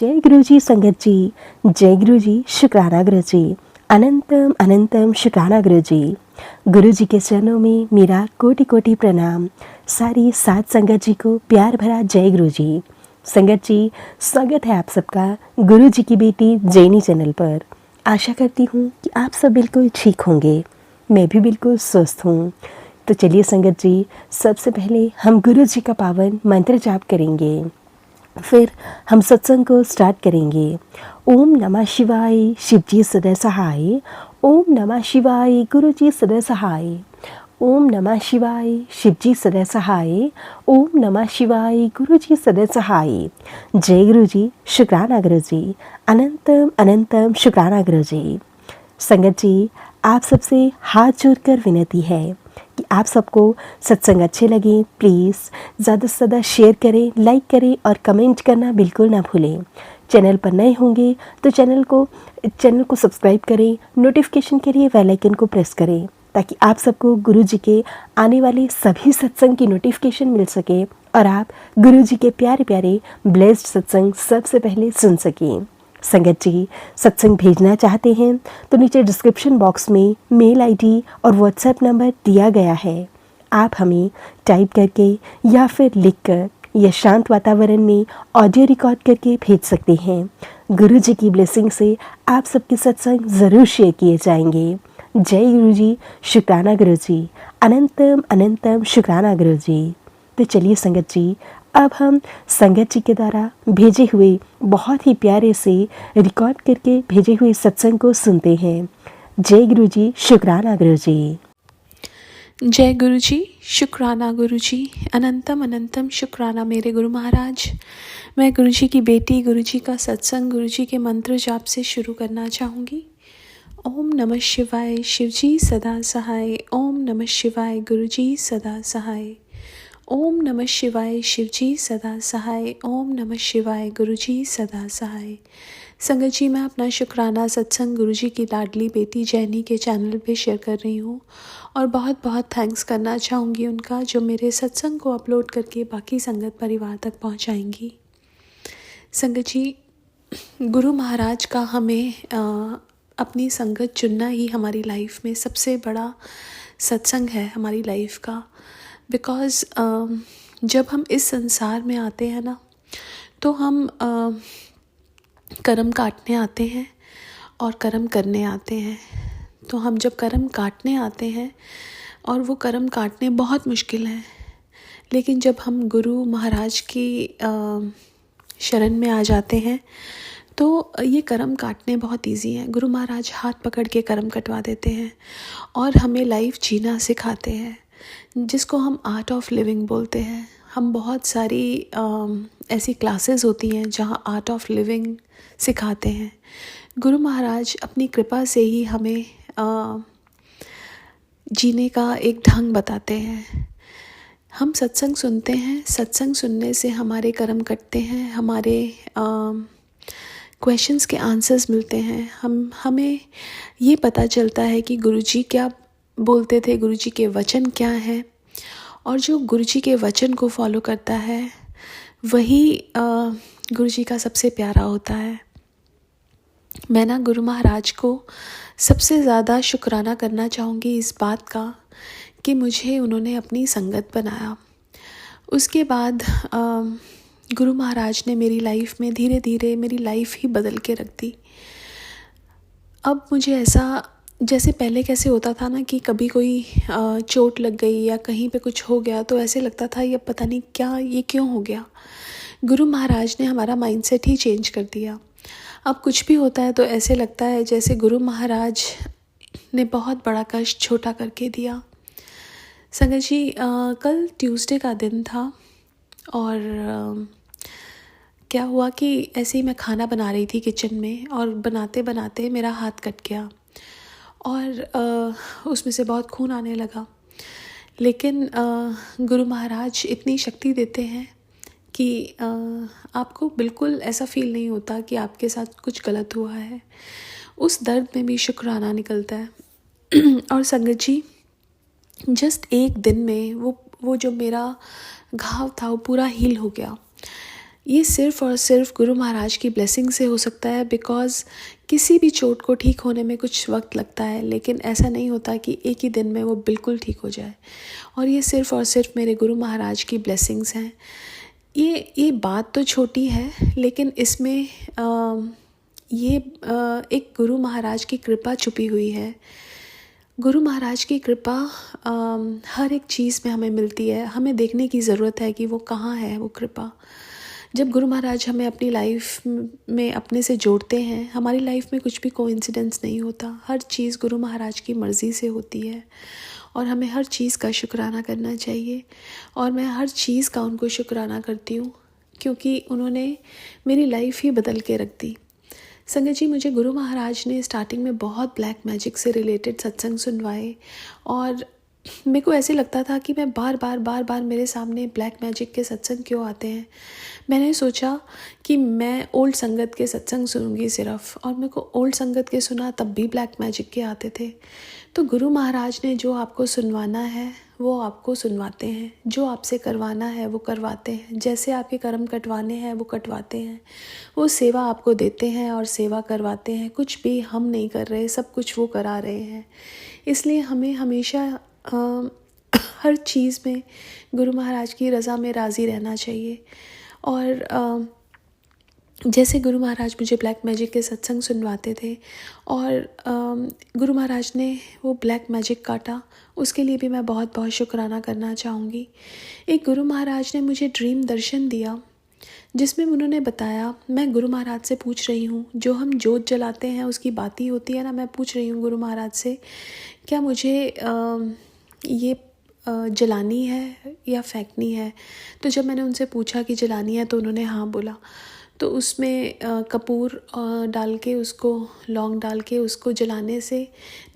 जय गुरु जी संगत जी, जय गुरु जी, शुक्राना गुरु जी, अनंतम अनंतम शुक्राना गुरु जी। गुरु जी के चरणों में मेरा कोटि कोटि प्रणाम। सारी सात संगत जी को प्यार भरा जय गुरु जी। संगत जी, स्वागत है आप सबका गुरु जी की बेटी जैनी चैनल पर। आशा करती हूँ कि आप सब बिल्कुल ठीक होंगे, मैं भी बिल्कुल स्वस्थ हूँ। तो चलिए संगत जी, सबसे पहले हम गुरु जी का पावन मंत्र जाप करेंगे, फिर हम सत्संग को स्टार्ट करेंगे। ओम नमः शिवाय, शिव जी सदा सहाय। ओम नमः शिवाय, गुरु जी सदा सहाय। ओम नमः शिवाय, शिव जी सदा सहाय। ओम नमः शिवाय, गुरु जी सदा सहाय। जय गुरु जी, शुक्राना गुरु जी, अनंतम अनंतम शुक्राना गुरु जी। संगत जी, आप सबसे हाथ जोड़कर विनती है कि आप सबको सत्संग अच्छे लगे, प्लीज़ ज़्यादा से ज़्यादा शेयर करें, लाइक करें और कमेंट करना बिल्कुल ना भूलें। चैनल पर नए होंगे तो चैनल को सब्सक्राइब करें, नोटिफिकेशन के लिए बेल आइकन को प्रेस करें ताकि आप सबको गुरु जी के आने वाले सभी सत्संग की नोटिफिकेशन मिल सके और आप गुरु जी के प्यारे प्यारे ब्लेस्ड सत्संग सबसे पहले सुन सकें। संगत जी, सत्संग भेजना चाहते हैं तो नीचे डिस्क्रिप्शन बॉक्स में मेल आईडी और व्हाट्सएप नंबर दिया गया है। आप हमें टाइप करके या फिर लिखकर या शांत वातावरण में ऑडियो रिकॉर्ड करके भेज सकते हैं। गुरु जी की ब्लेसिंग से आप सबके सत्संग ज़रूर शेयर किए जाएंगे। जय गुरु जी, शुक्राना गुरु जी, अनंतम अनंतम शुक्राना गुरु जी। तो चलिए संगत जी, अब हम संगत जी के द्वारा भेजे हुए बहुत ही प्यारे से रिकॉर्ड करके भेजे हुए सत्संग को सुनते हैं। जय गुरु जी, शुक्राना गुरु जी। जय गुरु जी, शुक्राना गुरु जी, अनंतम अनंतम शुक्राना मेरे गुरु महाराज। मैं गुरु जी की बेटी, गुरु जी का सत्संग, गुरु जी के मंत्र जाप से शुरू करना चाहूँगी। ओम नमः शिवाय, शिव जी सदा सहाय। ओम नमः शिवाय, गुरु जी सदा सहाय। ओम नमः शिवाय, शिव जी सदा सहाय। ओम नमः शिवाय, गुरु जी सदा सहाय। संगत जी, मैं अपना शुक्राना सत्संग गुरु जी की लाडली बेटी जैनी के चैनल पे शेयर कर रही हूँ और बहुत बहुत थैंक्स करना चाहूँगी उनका, जो मेरे सत्संग को अपलोड करके बाकी संगत परिवार तक पहुँचाएंगी। संगत जी, गुरु महाराज का हमें अपनी संगत चुनना ही हमारी लाइफ में सबसे बड़ा सत्संग है हमारी लाइफ का। बिकॉज़ जब हम इस संसार में आते हैं ना, तो हम कर्म काटने आते हैं और कर्म करने आते हैं। तो हम जब कर्म काटने आते हैं और वो कर्म काटने बहुत मुश्किल हैं, लेकिन जब हम गुरु महाराज की शरण में आ जाते हैं तो ये कर्म काटने बहुत इजी हैं। गुरु महाराज हाथ पकड़ के कर्म कटवा देते हैं और हमें लाइफ जीना सिखाते हैं, जिसको हम आर्ट ऑफ लिविंग बोलते हैं। हम बहुत सारी ऐसी क्लासेस होती हैं जहाँ आर्ट ऑफ लिविंग सिखाते हैं। गुरु महाराज अपनी कृपा से ही हमें जीने का एक ढंग बताते हैं। हम सत्संग सुनते हैं, सत्संग सुनने से हमारे कर्म कटते हैं, हमारे क्वेश्चंस के आंसर्स मिलते हैं। हमें ये पता चलता है कि गुरुजी क्या बोलते थे, गुरुजी के वचन क्या हैं, और जो गुरुजी के वचन को फॉलो करता है वही गुरुजी का सबसे प्यारा होता है। मैं ना गुरु महाराज को सबसे ज़्यादा शुक्राना करना चाहूँगी इस बात का कि मुझे उन्होंने अपनी संगत बनाया। उसके बाद गुरु महाराज ने मेरी लाइफ में धीरे धीरे मेरी लाइफ ही बदल के रख दी। अब मुझे ऐसा, जैसे पहले कैसे होता था ना कि कभी कोई चोट लग गई या कहीं पे कुछ हो गया तो ऐसे लगता था ये पता नहीं क्या, ये क्यों हो गया। गुरु महाराज ने हमारा माइंडसेट ही चेंज कर दिया। अब कुछ भी होता है तो ऐसे लगता है जैसे गुरु महाराज ने बहुत बड़ा कष्ट छोटा करके दिया। संगत जी, कल ट्यूसडे का दिन था और क्या हुआ कि ऐसे ही मैं खाना बना रही थी किचन में और बनाते बनाते मेरा हाथ कट गया और उसमें से बहुत खून आने लगा। लेकिन गुरु महाराज इतनी शक्ति देते हैं कि आपको बिल्कुल ऐसा फील नहीं होता कि आपके साथ कुछ गलत हुआ है। उस दर्द में भी शुक्राना निकलता है। और संगत जी, जस्ट एक दिन में वो जो मेरा घाव था वो पूरा हील हो गया। ये सिर्फ़ और सिर्फ गुरु महाराज की ब्लेसिंग से हो सकता है, बिकॉज़ किसी भी चोट को ठीक होने में कुछ वक्त लगता है, लेकिन ऐसा नहीं होता कि एक ही दिन में वो बिल्कुल ठीक हो जाए। और ये सिर्फ़ और सिर्फ मेरे गुरु महाराज की ब्लेसिंग्स हैं। ये बात तो छोटी है, लेकिन इसमें एक गुरु महाराज की कृपा छुपी हुई है। गुरु महाराज की कृपा हर एक चीज़ में हमें मिलती है। हमें देखने की ज़रूरत है कि वो कहाँ है वो कृपा। जब गुरु महाराज हमें अपनी लाइफ में अपने से जोड़ते हैं, हमारी लाइफ में कुछ भी कोइंसिडेंस नहीं होता। हर चीज़ गुरु महाराज की मर्ज़ी से होती है और हमें हर चीज़ का शुक्राना करना चाहिए। और मैं हर चीज़ का उनको शुक्राना करती हूँ, क्योंकि उन्होंने मेरी लाइफ ही बदल के रख दी। संगत जी, मुझे गुरु महाराज ने स्टार्टिंग में बहुत ब्लैक मैजिक से रिलेटेड सत्संग सुनवाए और मेरे को ऐसे लगता था कि मैं बार बार मेरे सामने ब्लैक मैजिक के सत्संग क्यों आते हैं। मैंने सोचा कि मैं ओल्ड संगत के सत्संग सुनूंगी सिर्फ, और मेरे को ओल्ड संगत के सुना तब भी ब्लैक मैजिक के आते थे। तो गुरु महाराज ने जो आपको सुनवाना है वो आपको सुनवाते हैं, जो आपसे करवाना है वो करवाते हैं, जैसे आपके कर्म कटवाने हैं वो कटवाते हैं, वो सेवा आपको देते हैं और सेवा करवाते हैं। कुछ भी हम नहीं कर रहे, सब कुछ वो करा रहे हैं। इसलिए हमें हमेशा हर चीज़ में गुरु महाराज की रज़ा में राज़ी रहना चाहिए। और जैसे गुरु महाराज मुझे ब्लैक मैजिक के सत्संग सुनवाते थे और गुरु महाराज ने वो ब्लैक मैजिक काटा, उसके लिए भी मैं बहुत बहुत शुक्राना करना चाहूँगी। एक गुरु महाराज ने मुझे ड्रीम दर्शन दिया, जिसमें उन्होंने बताया, मैं गुरु महाराज से पूछ रही हूँ, जो हम जोत जलाते हैं उसकी बात ही होती है ना, मैं पूछ रही हूँ गुरु महाराज से, क्या मुझे ये जलानी है या फेंकनी है। तो जब मैंने उनसे पूछा कि जलानी है तो उन्होंने हाँ बोला। तो उसमें कपूर डाल के, उसको लौंग डाल के उसको जलाने से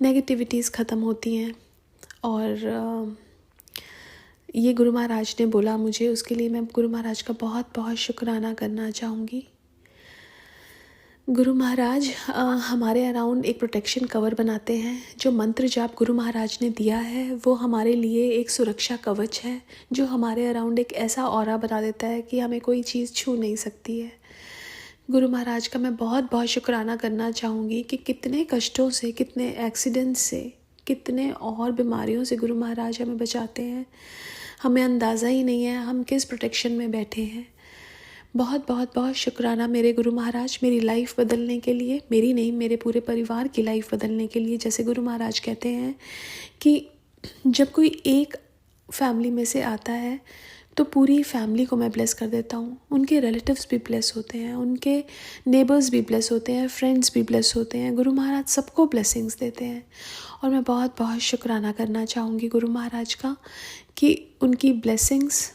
नेगेटिविटीज़ ख़त्म होती हैं। और ये गुरु महाराज ने बोला मुझे, उसके लिए मैं गुरु महाराज का बहुत बहुत शुक्राना करना चाहूँगी। गुरु महाराज हमारे अराउंड एक प्रोटेक्शन कवर बनाते हैं। जो मंत्र जाप गुरु महाराज ने दिया है वो हमारे लिए एक सुरक्षा कवच है, जो हमारे अराउंड एक ऐसा ऑरा बना देता है कि हमें कोई चीज़ छू नहीं सकती है। गुरु महाराज का मैं बहुत बहुत शुक्राना करना चाहूँगी कि कितने कष्टों से, कितने एक्सीडेंट्स से, कितने और बीमारियों से गुरु महाराज हमें बचाते हैं। हमें अंदाज़ा ही नहीं है हम किस प्रोटेक्शन में बैठे हैं। बहुत बहुत बहुत शुक्राना मेरे गुरु महाराज, मेरी लाइफ बदलने के लिए, मेरी नहीं मेरे पूरे परिवार की लाइफ बदलने के लिए। जैसे गुरु महाराज कहते हैं कि जब कोई एक फैमिली में से आता है तो पूरी फैमिली को मैं ब्लेस कर देता हूँ। उनके रिलेटिव्स भी ब्लेस होते हैं, उनके नेबर्स भी ब्लेस होते हैं, फ्रेंड्स भी ब्लेस होते हैं। गुरु महाराज सबको ब्लेसिंग्स देते हैं और मैं बहुत बहुत शुक्राना करना चाहूँगी गुरु महाराज का कि उनकी ब्लेसिंग्स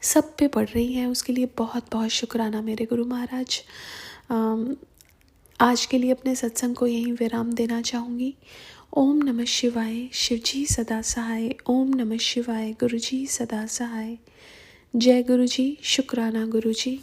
सब पे पड़ रही हैं। उसके लिए बहुत बहुत शुक्राना मेरे गुरु महाराज। आज के लिए अपने सत्संग को यहीं विराम देना चाहूँगी। ओम नमः शिवाय, शिवजी सदा सहाय। ओम नमः शिवाय, गुरुजी सदा सहाय। जय गुरुजी, शुक्राना गुरुजी।